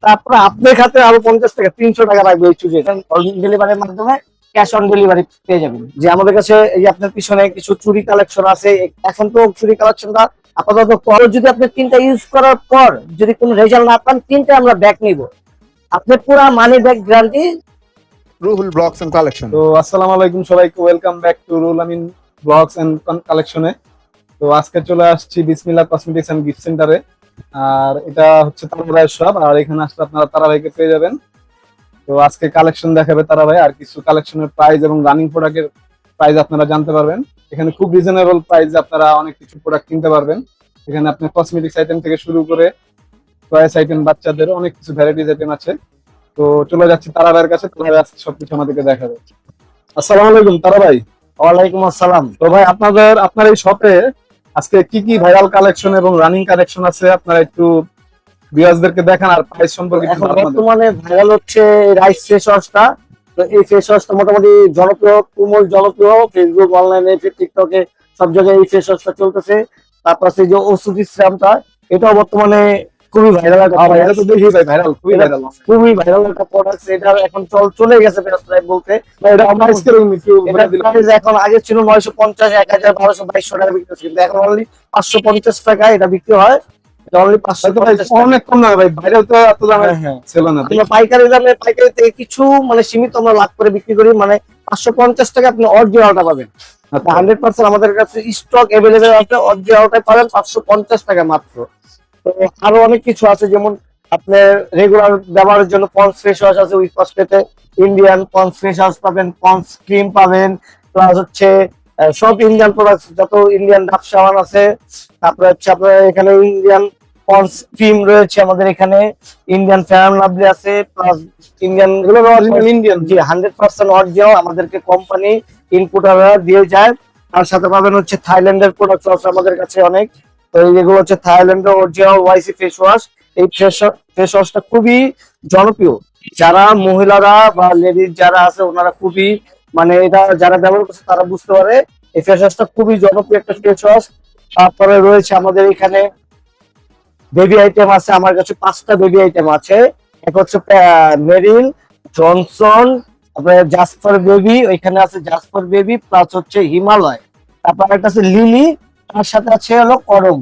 তারপরে আপনার খাতে আরো 50 টাকা 300 টাকা রাখবে এই চুড়ি ডেলিভারির মাধ্যমে ক্যাশ অন ডেলিভারি পেয়ে যাবেন। যে আমাদের কাছে এই যে আপনার পিছনে কিছু চুড়ি কালেকশন আছে, এখন তো চুড়ি কালেকশনটা আপাতত পর, যদি আপনি তিনটা ইউজ করার পর যদি কোনো রেজাল্ট না পান, তিনটা আমরা ব্যাক নিব, আপনার পুরো money back guarantee. Ruhul blogs and collection. তো আসসালামু আলাইকুম সবাইকে, welcome back to Ruhul Amin blogs and কালেকশনে। তো আজকে চলে আসছি বিসমিল্লাহ কসমেটিক্স এন্ড গিফট সেন্টারে। আর এটা হচ্ছে তারাভাইয়ের শপ, আর এখানে আসলে আপনারা তারাভাইকে পেয়ে যাবেন। তো আজকে কালেকশন দেখাবে তারাভাই, আর কিছু কালেকশনের প্রাইস এবং রানিং প্রোডাক্টের প্রাইস আপনারা জানতে পারবেন। এখানে খুব রিজনেবল প্রাইসে আপনারা অনেক কিছু প্রোডাক্ট কিনতে পারবেন। এখানে আপনি কসমেটিক্স আইটেম থেকে শুরু করে টয়েস আইটেম, বাচ্চাদের অনেক কিছু ভ্যারাইটিস আইটেম আছে। তো চলে যাচ্ছি তারাভাইয়ের কাছে, তারাভাই আজকে সবকিছু আমাদেরকে দেখাবে। আসসালামু আলাইকুম তারাভাই। ওয়ালাইকুম আসসালাম। তো ভাই আপনার এই শপে আজকে কি কি ভাইরাল কালেকশন এবং রানিং কালেকশন আছে, আপনারা একটু ভিউয়ার্সদেরকে দেখান, আর প্রাইস সম্পর্কে একটু এখন ধারণা দেন। বর্তমানে ভাইরাল হচ্ছে রাইস ফেস ওয়াশটা। তো এই ফেস ওয়াশটা মোটামুটি জনপ্রিয়, তুমুল জনপ্রিয়, ফেসবুক, অনলাইনে, টিকটকে সব জায়গায় এই ফেস ওয়াশটা চলতেছে। তারপর আছে যে ওষুধি সিরামটা, এটাও বর্তমানে খুবই ভাইরাল একটা ভাই এটা product। তো দেখি ভাই ভাইরাল, খুবই ভাইরাল। খুবই ভাইরাল একটা প্রোডাক্ট, এটা এখন চলে গেছে প্রায় বলতে। এটা প্রাইস কিরকম একটু বলে এটার দিলে? প্রাইস এখন আগে ছিল 950, 1000, 1200, 2200 টাকা বিক্রি হচ্ছে, কিন্তু এখন অনলি 550 টাকা এটা বিক্রি হয়। এটা অনলি তাই তো ভাই 550 টাকা। অনেক কম না ভাই, ভাইরাল তো এত দামে হ্যাঁ, হ্যাঁ। ছিল না। আমরা পাইকারি দামে, পাইকারি থেকে কিছু মানে সীমিত আমরা লাভ করে বিক্রি করি, মানে 550 টাকা আপনি অরিজিনালটা পাবেন। 100% আমাদের কাছে স্টক অ্যাভেলেবেল আছে, অরিজিনালটা পাবেন 550 টাকা মাত্র। তো আরো অনেক কিছু আছে, যেমন আপনার রেগুলার ব্যবহারের জন্য পন্স ফেস ওয়াশ আছে, উইথ ফসফেটে ইন্ডিয়ান পন্স ফেস ওয়াশ পাবেন, পন্স ক্রিম পাবেন, প্লাস হচ্ছে সব ইন্ডিয়ান প্রোডাক্ট, যত ইন্ডিয়ান ডাব সাবান আছে, তারপরে হচ্ছে আপনার এখানে ইন্ডিয়ান পন্স ক্রিম রয়েছে, আমাদের এখানে ইন্ডিয়ান ফেয়ার লাভলি আছে, প্লাস ইন্ডিয়ান, এগুলো অরিজিনাল ইন্ডিয়ান। জি 100% অরিজিনাল আমাদেরকে কোম্পানি ইনপুটাররা দিয়ে যায়। তার সাথে পাবেন হচ্ছে থাইল্যান্ডের প্রোডাক্ট আছে আমাদের কাছে অনেক। তো এগুলো হচ্ছে থাইল্যান্ডের অরিজিনাল ওয়াইসি ফেস ওয়াশ। এই ফেস ওয়াশটা খুবই জনপ্রিয়, যারা মহিলারা বা লেডিজ যারা আছে ওনারা খুবই, মানে এটা যারা ব্যবহার করছে তারা বুঝতে পারে এই ফেস ওয়াশটা খুবই জনপ্রিয় একটা ফেস ওয়াশ। তারপরে রয়েছে আমাদের এখানে বেবি আইটেম আছে, আমার কাছে 5টা বেবি আইটেম আছে। এক হচ্ছে মেরিল, জনসন, তারপরে জাসপার বেবি, ওইখানে আছে জাসপার বেবি, প্লাস হচ্ছে হিমালয়, তারপর একটা আছে লিলি, তার সাথে আছে হলো করম।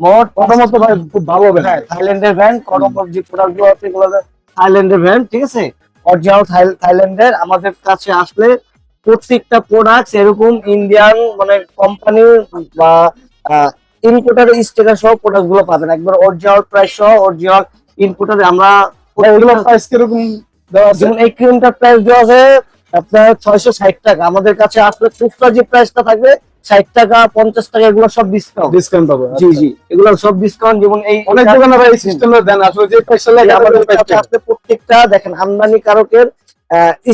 মোট প্রথমত ভাই খুব ভালো হবে। হ্যাঁ, থাইল্যান্ডের ব্র্যান্ড করম, যে প্রোডাক্ট গুলো আছে এগুলো থাইল্যান্ডের ব্র্যান্ড, ঠিক আছে, অরিজিনাল থাইল্যান্ডের। আমাদের কাছে আসলে প্রত্যেকটা প্রোডাক্ট এরকম ইন্ডিয়ান মানে কোম্পানি বা ইনপুটার স্টিকার সহ প্রোডাক্ট গুলো পাবেন, একবার অরিজিনাল প্রাইস সহ, অরিজিনাল ইনপুটার। আমরা ভাই এগুলো প্রাইস কিরকম দেওয়া আছে? যেমন এই ক্রিমটার প্রাইস দেওয়া আছে আপনার 660 টাকা, আমাদের কাছে আসলে খুচরা যে প্রাইসটা থাকবে 60 টাকা, 50 টাকা, এগুলো সব ডিসকাউন্ট। ডিসকাউন্ট পাবে? জি জি, এগুলো সব ডিসকাউন্ট। যেমন এই অনেক দোকানে ভাই এই সিস্টেমটা দেন, আসলে যে পয়সা লাগে আমাদের কাছে আসলে প্রত্যেকটা দেখেন আমদানি কারকের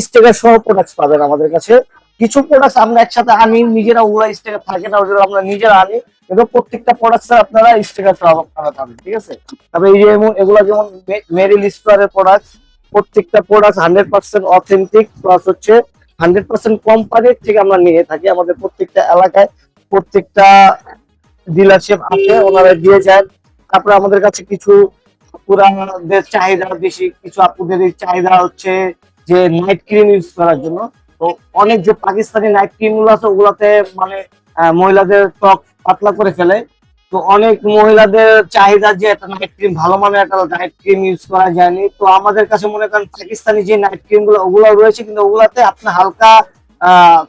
স্টিকার সহ প্রোডাক্ট পাবেন আমাদের কাছে। কিছু প্রোডাক্ট আমরা একসাথে আনি, নিজেরা ওগুলা স্টিকার থাকে না, ওগুলো আমরা নিজেরা আনি, কিন্তু প্রত্যেকটা প্রোডাক্ট আপনারা স্টিকার সহ আপনারা পাবেন, ঠিক আছে। তবে এই যে এগুলা যেমন মেরিল স্টোয়ারের প্রোডাক্ট, প্রত্যেকটা প্রোডাক্ট 100% অথেন্টিক, প্লাস হচ্ছে 100% কোম্পানির থেকে আমরা নিয়ে থাকি। আমাদের প্রত্যেকটা এলাকায় প্রত্যেকটা ডিলারশিপ আছে, ওনারা দিয়ে যায়। তারপরে আমাদের কাছে কিছু আপুরাদের চাহিদা বেশি, কিছু আপুদের চাহিদা হচ্ছে যে নাইট ক্রিম ইউজ করার জন্য। তো অনেক যে পাকিস্তানি নাইট ক্রিম গুলো আছে ওগুলাতে মানে মহিলাদের ত্বক পাতলা করে ফেলে। তো অনেক মহিলাদের চাহিদা যে একটা নাইট ক্রিম, ভালো মানের একটা নাইট ক্রিম ইউজ করা যায়নি। তো আমাদের কাছে মনে করেন পাকিস্তানি যে নাইট ক্রিম গুলো ওগুলো রয়েছে, কিন্তু ওগুলাতে আপনার হালকা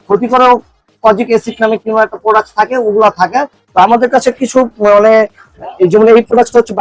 ক্ষতিকর কজিক অ্যাসিড নামে কিংবা একটা প্রোডাক্ট থাকে, ওগুলা থাকে। তো আমাদের কাছে কিছু মানে যেমন এই প্রোডাক্টটা হচ্ছে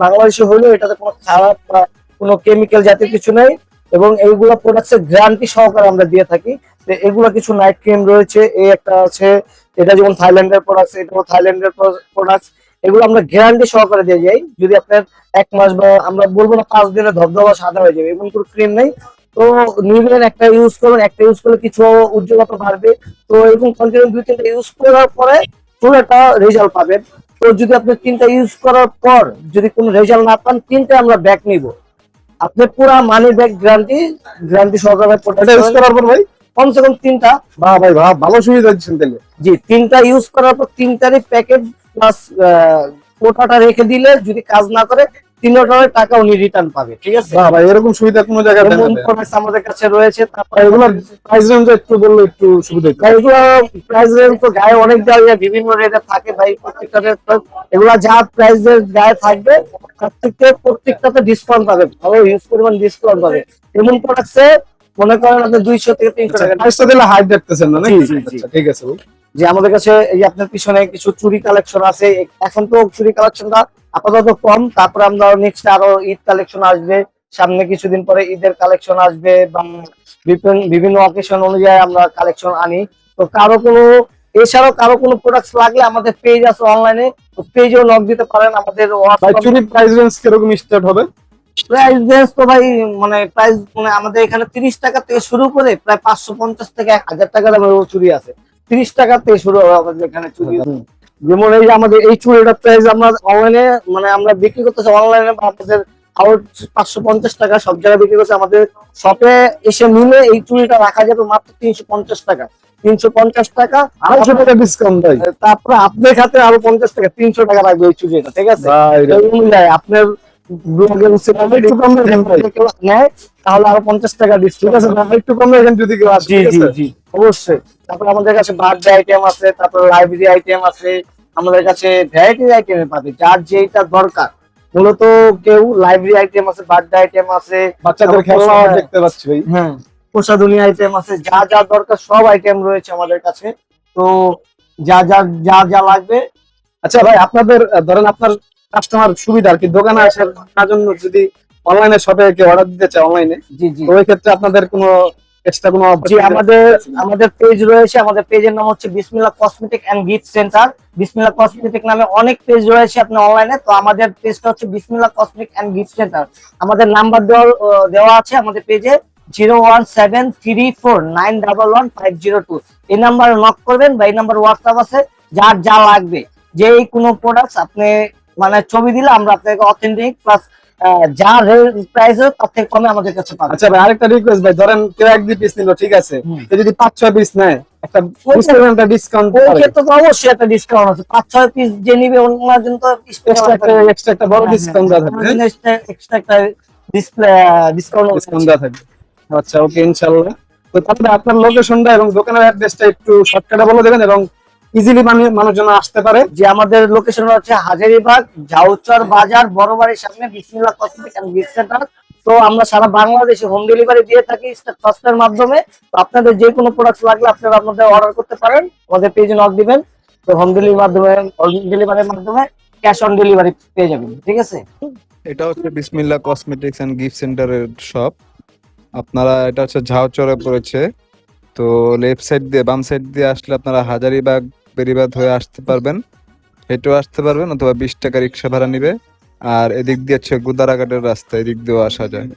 বাংলাদেশি হলেও এটাতে কোনো খারাপ বা কোনো কেমিক্যাল জাতীয় কিছু নেই, এবং এইগুলা প্রোডাক্টের গ্যারান্টি সহকারে আমরা দিয়ে থাকি। তো এগুলা কিছু নাইট ক্রিম রয়েছে, এই একটা আছে, এটা যেমন থাইল্যান্ডের প্রোডাক্ট, এটাও থাইল্যান্ডের প্রোডাক্ট। এগুলো আমরা গ্যারান্টি সহকারে দিয়ে যাই, যদি আপনার 1 মাস বা আমরা বলবো না 5 দিনে ধবধবা সাদা হয়ে যাবে, এমন কোনো ক্রিম নেই। তো নিবেন, একটা ইউজ করবেন, একটা ইউজ করলে কিছু উজ্জ্বলতা বাড়বে। তো এরকম কন্টিনিউ 2-3টা ইউজ করার পরে পুরো একটা রেজাল্ট পাবেন। তো যদি আপনি 3টা ইউজ করার পর যদি কোনো রেজাল্ট না পান, 3টা আমরা ব্যাক নিব, আপনি পুরা মানি ব্যাক গ্যারান্টি সহকারে এটা ইউজ করার পর ভাই কমসে কম 3টা। বাহ ভাই বাহ, ভালো সুবিধা দিচ্ছেন তাহলে। জি, 3টা ইউজ করার পর 3টারই প্যাকেট প্লাস কোটাটা রেখে দিলে যদি কাজ না করে $3 টাকা উনি রিটার্ন পাবে, ঠিক আছে? বাহ ভাই, এরকম সুবিধা কোনো জায়গায় দেয় না এমন ভাই। প্রোডাক্ট আমাদের কাছে রয়েছে। তারপর এগুলোর প্রাইস রেঞ্জ একটু বললে একটু সুবিধা হতো। এগুলো প্রাইস রেঞ্জ তো গায়ে অনেক জায়গায় বিভিন্ন রেটে থাকে ভাই, প্রত্যেকটা রেট। এগুলা যা প্রাইস গায়ে থাকবে প্রত্যেকটাতে ডিসকাউন্ট পাবে, ভালো ইউজ পরিমাণ ডিসকাউন্ট পাবে। এমন প্রোডাক্টসে মনে করেন আপনি 200 থেকে 300 টাকা প্রাইসটা দিলে হাইট দেখতেছেন না নাকি? জি, জি, জি। আচ্ছা, ঠিক আছে ভাই। যে আমাদের কাছে এই যে আপনার পিছনে কিছু চুড়ি কালেকশন আছে। এখন তো চুড়ি কালেকশনটা আপাতত কম, তারপরে আমরা নেক্সট আরো ঈদ কালেকশন আসবে, সামনে কিছুদিন পরে ঈদের কালেকশন আসবে, বা বিভিন্ন অকেশন অনুযায়ী আমরা কালেকশন আনি। তো এছাড়াও কারো কোনো প্রোডাক্ট লাগলে আমাদের পেজ আছে অনলাইনে, তো পেজেও নক দিতে পারেন। আমাদের ভাই চুরির প্রাইস রেঞ্জ কিরকম স্টার্ট হবে? প্রাইস রেঞ্জ তো ভাই প্রাইস আমাদের এখানে 30 টাকা থেকে শুরু করে প্রায় 550 থেকে 1000 টাকা দামের চুড়ি আছে। 30 টাকা থেকে শুরু হবে আমাদের এখানে চুড়ি। যেমন এই যে আমাদের এই চুড়িটার প্রাইস আমরা অনলাইনে আমরা বিক্রি করতেছি অনলাইনে, বা আমাদের আউট 550 টাকা সব জায়গায় বিক্রি করছে। আমাদের শপে এসে নিলে এই চুড়িটা রাখা যাবে মাত্র 350 টাকা। 350 টাকা, 250 টাকা ডিসকাউন্ট ভাই। তারপরে আপনার খাতে আরো 50 টাকা, 300 টাকা রাখবে ওই চুড়িটা, ঠিক আছে? ভাই রে। এই অনুযায়ী আপনার একটু কম রাখেন ভাই। নেয় তাহলে আরো 50 টাকা ঠিক ডিসকাউন্ট আছে ভাই, একটু কম রাখেন যদি কেউ আসে, জি ঠিক জি আছে? জি, অবশ্যই। তারপর আমাদের কাছে বার্থডে আইটেম আছে, তারপর লাইব্রেরি আইটেম আছে। আমাদের কাছে ভ্যারাইটি আইটেম পাবে, যার যেটা দরকার। মূলত কেউ লাইব্রেরি আইটেম আছে, বার্থডে আইটেম আছে, বাচ্চাদের খেলনা দেখতে পাচ্ছি ভাই। হ্যাঁ, প্রসাধনী আইটেম আছে, যা যা দরকার সব আইটেম রয়েছে আমাদের কাছে। তো যা লাগবে। আচ্ছা ভাই, আপনাদের ধরেন আপনার কাস্টমার সুবিধা আর কি, দোকানে আসার জন্য যদি অনলাইনে শপে কেউ অর্ডার দিতে চায় অনলাইনে, জি জি তো ওই ক্ষেত্রে আপনাদের কোনো এক্সট্রা কোনো জি, আমাদের পেজ রয়েছে। আমাদের পেজের নাম হচ্ছে বিসমিল্লাহ কসমেটিক এন্ড গিফট সেন্টার। বিসমিল্লাহ কসমেটিক নামে অনেক পেজ রয়েছে আপনার অনলাইনে। তো আমাদের পেজটা হচ্ছে বিসমিল্লাহ কসমেটিক এন্ড গিফট সেন্টার। আমাদের নাম্বার দেওয়া আছে আমাদের পেজে 01734911502। এই নাম্বারে নক করবেন, বা এই নাম্বার হোয়াটসঅ্যাপ আছে। যার যা লাগবে, যে কোনো প্রোডাক্টস আপনি ছবি দিলে আমরা আপনাকে অথেন্টিক প্লাস যা প্রাইস তার থেকে কমে আমাদের কাছে পাবেন। আচ্ছা ভাই, আরেকটা রিকোয়েস্ট ভাই, ধরেন কেউ 1-2 পিস নিল, ঠিক আছে, তো যদি 5-6 পিস নেয় একটা ডিসকাউন্ট ওই ক্ষেত্রে তো অবশ্যই একটা ডিসকাউন্ট আছে। 5-6 পিস যে নিবে ওনার জন্য তো এক্সট্রা একটা বড় ডিসকাউন্ট দেওয়া থাকবে। এক্সট্রা একটা ডিসকাউন্ট দেওয়া থাকবে। আচ্ছা, ওকে, ইনশাআল্লাহ। তো তাহলে আপনার লোকেশনটা এবং দোকানের অ্যাড্রেসটা একটু শর্টকাটে বলে দেবেন, এবং ইজিলি মানুষজন আসতে পারে। যে আমাদের লোকেশন হচ্ছে হাজারীবাগ ঝাউচর বাজার, বড় বাড়ির সামনে বিসমিল্লাহ কসমেটিক এন্ড গিফট সেন্টার। তো আমরা সারা বাংলাদেশে হোম ডেলিভারি দিয়ে থাকি ফাস্টের মাধ্যমে। তো আপনাদের যে কোনো প্রোডাক্ট লাগলে আপনারা আমাদের অর্ডার করতে পারেন, আমাদের পেজে নক দিবেন। তো হোম ডেলিভারির মাধ্যমে ক্যাশ অন ডেলিভারি পেয়ে যাবেন, ঠিক আছে? এটা হচ্ছে বিসমিল্লাহ কসমেটিক্স এন্ড গিফট সেন্টারের শপ। আপনারা, এটা হচ্ছে ঝাউচরে পড়েছে। তো লেফট সাইড দিয়ে বাম সাইড দিয়ে আসলে আপনারা হাজারীবাগ বেরিবাদ হয়ে আসতে পারবেন, হেঁটেও আসতে পারবেন, অথবা 20 টাকা রিক্সা ভাড়া নিবে। আর এদিক দিয়ে হচ্ছে গুদারাঘাটের রাস্তা, এদিক দিয়েও আসা যায়।